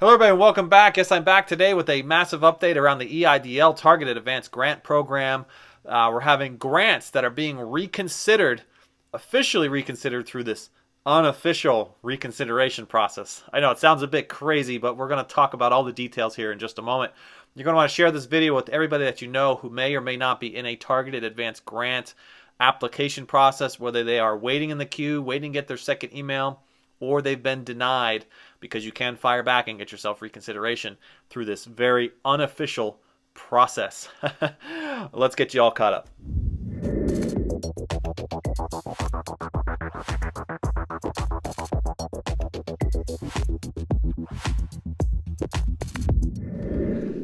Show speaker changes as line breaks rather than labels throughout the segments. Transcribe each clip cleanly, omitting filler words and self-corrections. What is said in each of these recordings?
Hello everybody and welcome back. Yes, I'm back today with a massive update around the EIDL Targeted Advanced Grant Program. We're having grants that are being reconsidered, officially reconsidered through this unofficial reconsideration process. I know it sounds a bit crazy, but we're going to talk about all the details here in just a moment. You're going to want to share this video with everybody that you know who may or may not be in a targeted advanced grant application process, whether they are waiting in the queue, waiting to get their second email, or they've been denied, because you can fire back and get yourself reconsideration through this very unofficial process. Let's get you all caught up.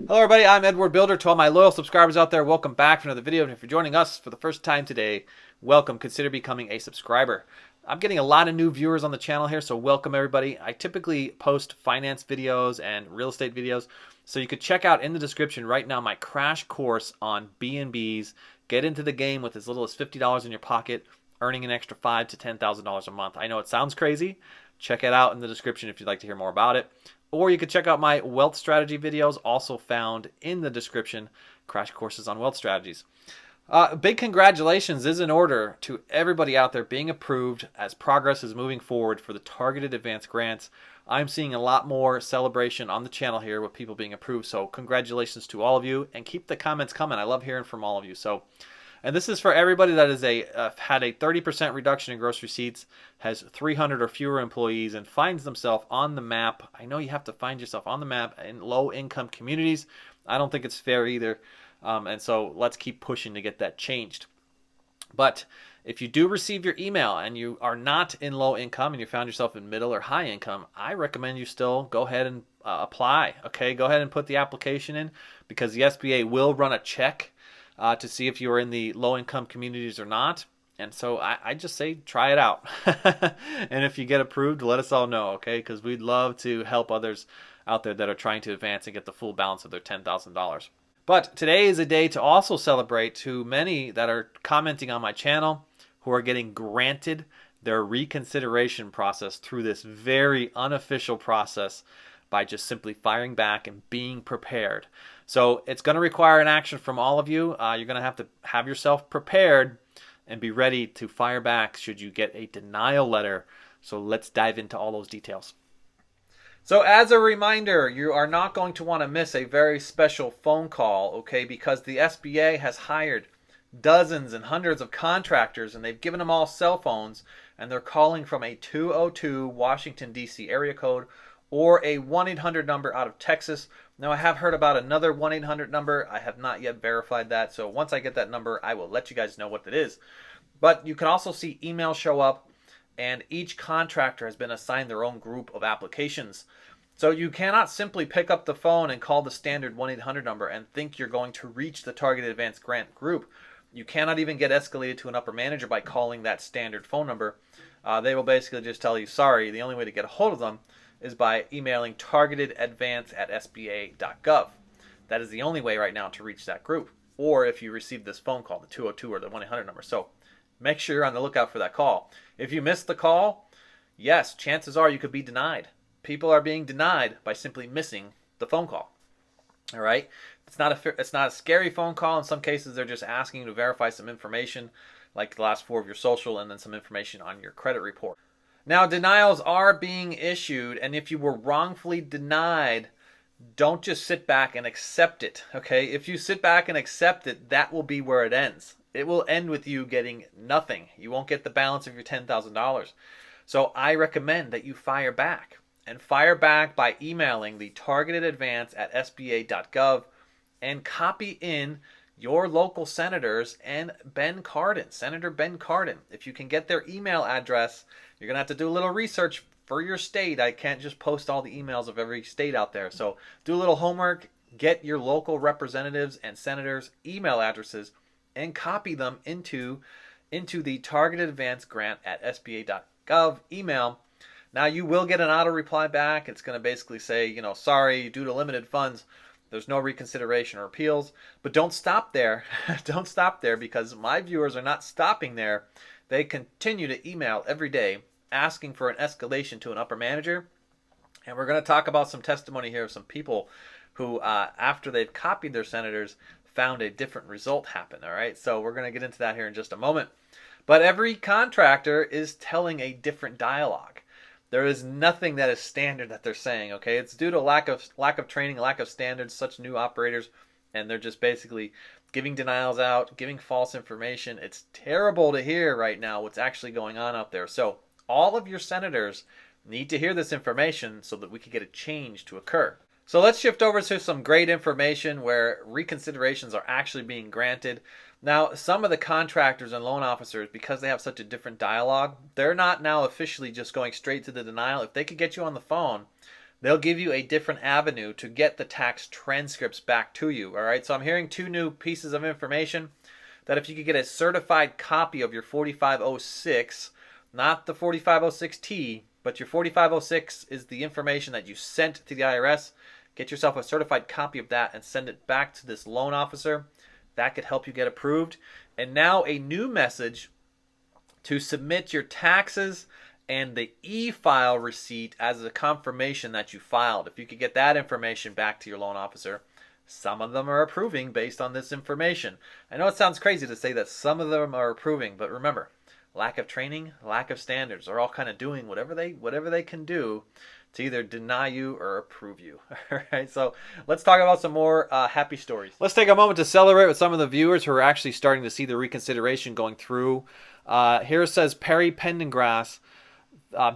Hello everybody, I'm Edward Bilder. To all my loyal subscribers out there, welcome back for another video. And if you're joining us for the first time today, welcome. Consider becoming a subscriber. I'm getting a lot of new viewers on the channel here, so welcome everybody. I typically post finance videos and real estate videos, so you could check out in the description right now my crash course on B&Bs. Get into the game with as little as $50 in your pocket, earning an extra $5,000 to $10,000 a month. I know it sounds crazy. Check it out in the description if you'd like to hear more about it. Or you could check out my wealth strategy videos, also found in the description, crash courses on wealth strategies. Big congratulations is in order to everybody out there being approved as progress is moving forward for the targeted advanced grants. I'm seeing a lot more celebration on the channel here with people being approved. So congratulations to all of you, and keep the comments coming. I love hearing from all of you. And this is for everybody that is had a 30% reduction in gross receipts, has 300 or fewer employees, and finds themselves on the map. I know you have to find yourself on the map in low-income communities. I don't think it's fair either. And so let's keep pushing to get that changed. But if you do receive your email and you are not in low income and you found yourself in middle or high income, I recommend you still go ahead and apply. Okay, go ahead and put the application in, because the SBA will run a check to see if you are in the low income communities or not. And so I just say try it out. And if you get approved, let us all know, okay? Because we'd love to help others out there that are trying to advance and get the full balance of their $10,000. But today is a day to also celebrate to many that are commenting on my channel who are getting granted their reconsideration process through this very unofficial process by just simply firing back and being prepared. So it's going to require an action from all of you. You're going to have yourself prepared and be ready to fire back should you get a denial letter. So let's dive into all those details. So as a reminder, you are not going to want to miss a very special phone call, okay? Because the SBA has hired dozens and hundreds of contractors, and they've given them all cell phones, and they're calling from a 202 Washington, D.C. area code or a 1-800 number out of Texas. Now, I have heard about another 1-800 number. I have not yet verified that, so once I get that number, I will let you guys know what it is. But you can also see emails show up, and each contractor has been assigned their own group of applications. So you cannot simply pick up the phone and call the standard 1-800 number and think you're going to reach the targeted advanced grant group. You cannot even get escalated to an upper manager by calling that standard phone number. They will basically just tell you, sorry, the only way to get a hold of them is by emailing targetedadvance@sba.gov. That is the only way right now to reach that group. Or if you receive this phone call, the 202 or the 1-800 number. So make sure you're on the lookout for that call. If you miss the call, yes, chances are you could be denied. People are being denied by simply missing the phone call. All right? It's not a scary phone call. In some cases, they're just asking you to verify some information, like the last 4 of your social, and then some information on your credit report. Now, denials are being issued, and if you were wrongfully denied, don't just sit back and accept it. Okay? If you sit back and accept it, that will be where it ends. It will end with you getting nothing. You won't get the balance of your $10,000. So I recommend that you fire back. And fire back by emailing the targetedadvance@sba.gov and copy in your local senators and Ben Cardin, Senator Ben Cardin. If you can get their email address, you're going to have to do a little research for your state. I can't just post all the emails of every state out there. So do a little homework, get your local representatives and senators' email addresses, and copy them into the targeted advance grant at sba.gov email. Now, you will get an auto reply back. It's going to basically say, sorry, due to limited funds, there's no reconsideration or appeals. But don't stop there. Don't stop there, because my viewers are not stopping there. They continue to email every day asking for an escalation to an upper manager. And we're going to talk about some testimony here of some people who, after they've copied their senators, found a different result happen. All right, so we're going to get into that here in just a moment. But every contractor is telling a different dialogue. There is nothing that is standard that they're saying. Okay, it's due to lack of training, lack of standards, such new operators, and they're just basically giving denials out, giving false information. It's terrible to hear right now what's actually going on out there. So all of your senators need to hear this information so that we can get a change to occur. So let's shift over to some great information where reconsiderations are actually being granted. Now, some of the contractors and loan officers, because they have such a different dialogue, they're not now officially just going straight to the denial. If they could get you on the phone, they'll give you a different avenue to get the tax transcripts back to you. All right, so I'm hearing two new pieces of information that if you could get a certified copy of your 4506, not the 4506T, but your 4506 is the information that you sent to the IRS. Get yourself a certified copy of that and send it back to this loan officer. That could help you get approved. And now a new message to submit your taxes and the e-file receipt as a confirmation that you filed. If you could get that information back to your loan officer, some of them are approving based on this information. I know it sounds crazy to say that some of them are approving, but remember, lack of training, lack of standards. They're all kind of doing whatever they can do to either deny you or approve you. All right, so let's talk about some more happy stories. Let's take a moment to celebrate with some of the viewers who are actually starting to see the reconsideration going through. Here it says Perry Pendengrass,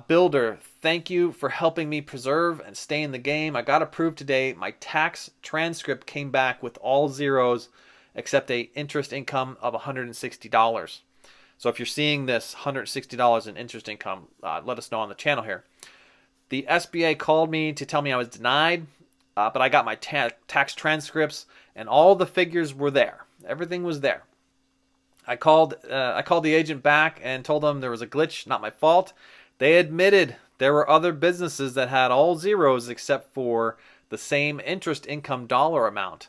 Bilder, thank you for helping me preserve and stay in the game. I got approved today. My tax transcript came back with all zeros except a interest income of $160. So if you're seeing this $160 in interest income, let us know on the channel here. The SBA called me to tell me I was denied, but I got my tax transcripts and all the figures were there. Everything was there. I called the agent back and told them there was a glitch, not my fault. They admitted there were other businesses that had all zeros except for the same interest income dollar amount.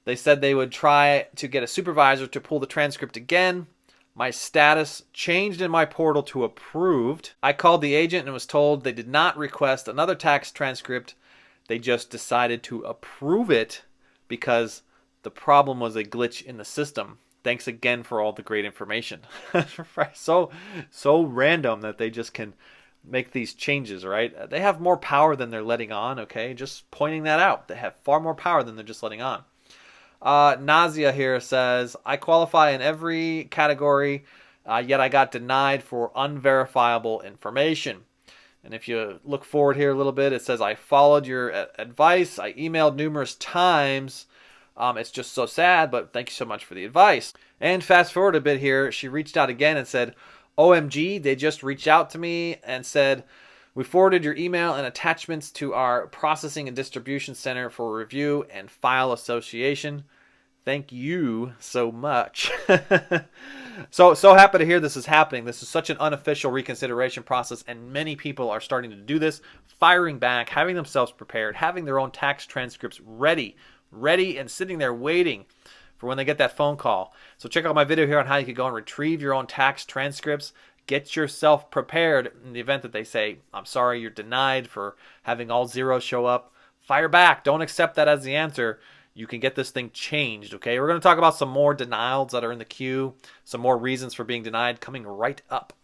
They said they would try to get a supervisor to pull the transcript again. My status changed in my portal to approved. I called the agent and was told they did not request another tax transcript. They just decided to approve it because the problem was a glitch in the system. Thanks again for all the great information. So random that they just can make these changes, right? They have more power than they're letting on, okay? Just pointing that out. They have far more power than they're just letting on. Nazia here says, I qualify in every category, yet I got denied for unverifiable information. And if you look forward here a little bit, it says, I followed your advice. I emailed numerous times. It's just so sad, but thank you so much for the advice. And fast forward a bit here, she reached out again and said, OMG, they just reached out to me and said, we forwarded your email and attachments to our processing and distribution center for review and file association. Thank you so much. So happy to hear this is happening. This is such an unofficial reconsideration process, and many people are starting to do this, firing back, having themselves prepared, having their own tax transcripts ready and sitting there waiting for when they get that phone call. So check out my video here on how you can go and retrieve your own tax transcripts. Get yourself prepared in the event that they say, I'm sorry, you're denied for having all zeros show up. Fire back. Don't accept that as the answer. You can get this thing changed, okay? We're going to talk about some more denials that are in the queue, some more reasons for being denied coming right up.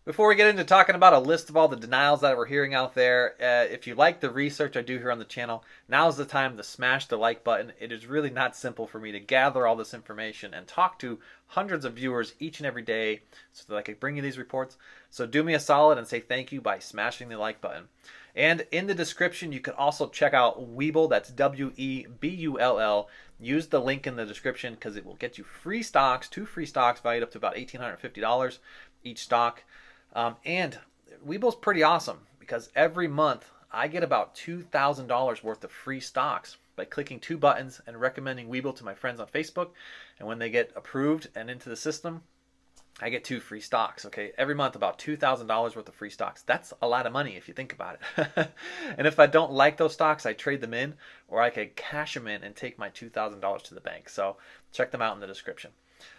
Before we get into talking about a list of all the denials that we're hearing out there, if you like the research I do here on the channel, now's the time to smash the like button. It is really not simple for me to gather all this information and talk to hundreds of viewers each and every day so that I can bring you these reports. So do me a solid and say thank you by smashing the like button. And in the description, you can also check out Webull, that's Webull. Use the link in the description because it will get you free stocks, 2 free stocks valued up to about $1,850 each stock. And Webull's pretty awesome because every month I get about $2,000 worth of free stocks by clicking 2 buttons and recommending Webull to my friends on Facebook. And when they get approved and into the system, I get 2 free stocks, okay? Every month, about $2,000 worth of free stocks. That's a lot of money if you think about it. And if I don't like those stocks, I trade them in, or I could cash them in and take my $2,000 to the bank. So check them out in the description.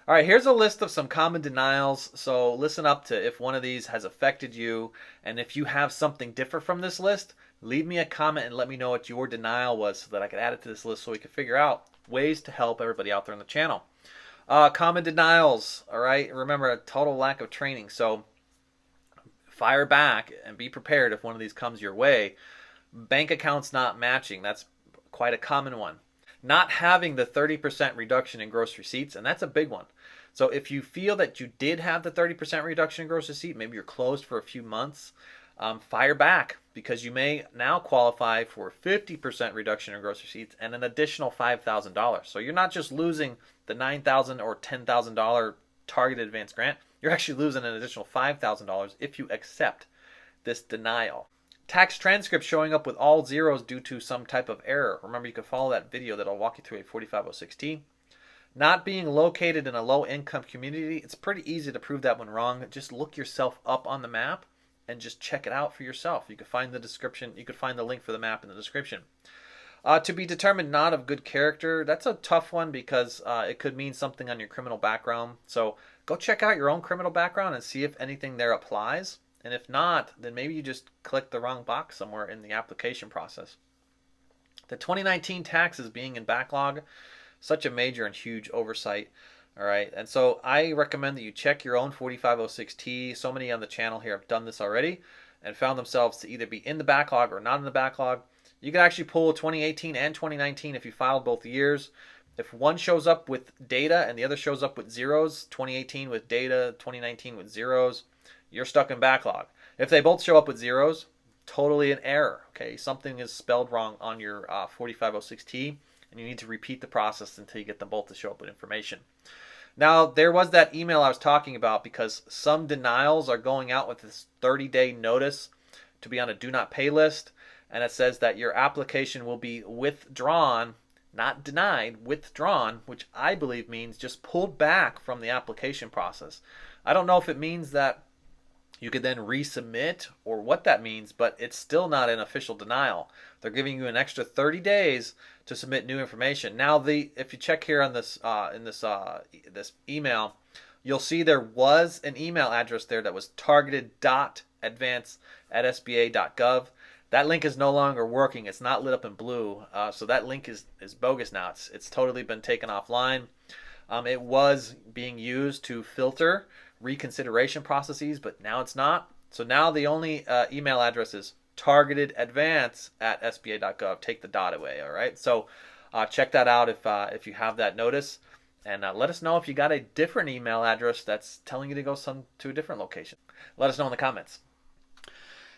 All right, here's a list of some common denials. So listen up to if one of these has affected you, and if you have something different from this list, Leave me a comment and let me know what your denial was so that I could add it to this list so we can figure out ways to help everybody out there on the channel. Common denials, all right? Remember, a total lack of training. So fire back and be prepared if one of these comes your way. Bank accounts not matching. That's quite a common one. Not having the 30% reduction in gross receipts, and that's a big one. So if you feel that you did have the 30% reduction in gross receipt, maybe you're closed for a few months, fire back, because you may now qualify for 50% reduction in gross receipts and an additional $5,000. So you're not just losing the $9,000 or $10,000 targeted advance grant, you're actually losing an additional $5,000 if you accept this denial. Tax transcript showing up with all zeros due to some type of error. Remember, you can follow that video that'll walk you through a 4506T. Not being located in a low income community, it's pretty easy to prove that one wrong. Just look yourself up on the map and just check it out for yourself. You can find the description, you can find the link for the map in the description. To be determined not of good character, that's a tough one because it could mean something on your criminal background. So go check out your own criminal background and see if anything there applies. And if not, then maybe you just clicked the wrong box somewhere in the application process. The 2019 taxes being in backlog, such a major and huge oversight. All right, and so I recommend that you check your own 4506T. So many on the channel here have done this already and found themselves to either be in the backlog or not in the backlog. You can actually pull 2018 and 2019 if you filed both years. If one shows up with data and the other shows up with zeros, 2018 with data, 2019 with zeros, you're stuck in backlog. If they both show up with zeros, totally an error. Okay, something is spelled wrong on your 4506T, and you need to repeat the process until you get them both to show up with information. Now, there was that email I was talking about because some denials are going out with this 30-day notice to be on a do not pay list, and it says that your application will be withdrawn, not denied, withdrawn, which I believe means just pulled back from the application process. I don't know if it means that you could then resubmit or what that means, but it's still not an official denial. They're giving you an extra 30 days to submit new information. Now, if you check here on this this email, you'll see there was an email address there that was targeted.advance@sba.gov. That link is no longer working. It's not lit up in blue, so that link is bogus now. It's totally been taken offline. It was being used to filter reconsideration processes, but now it's not. So now the only email address is targetedadvance@sba.gov. Take the dot away. All right. So check that out if you have that notice, and let us know if you got a different email address that's telling you to go to a different location. Let us know in the comments.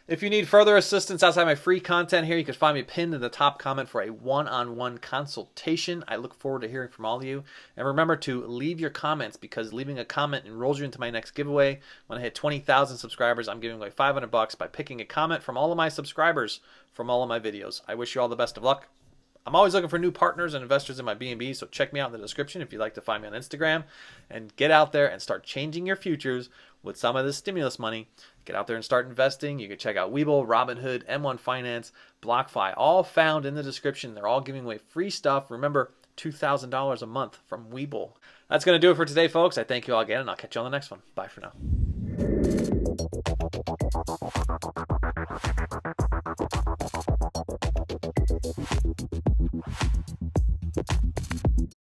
If you need further assistance outside my free content here, you can find me pinned in the top comment for a one-on-one consultation. I look forward to hearing from all of you. And remember to leave your comments, because leaving a comment enrolls you into my next giveaway. When I hit 20,000 subscribers, I'm giving away $500 by picking a comment from all of my subscribers from all of my videos. I wish you all the best of luck. I'm always looking for new partners and investors in my BNB, so check me out in the description if you'd like to find me on Instagram. And get out there and start changing your futures with some of this stimulus money. Get out there and start investing. You can check out Webull, Robinhood, M1 Finance, BlockFi, all found in the description. They're all giving away free stuff. Remember, $2,000 a month from Webull. That's going to do it for today, folks. I thank you all again, and I'll catch you on the next one. Bye for now.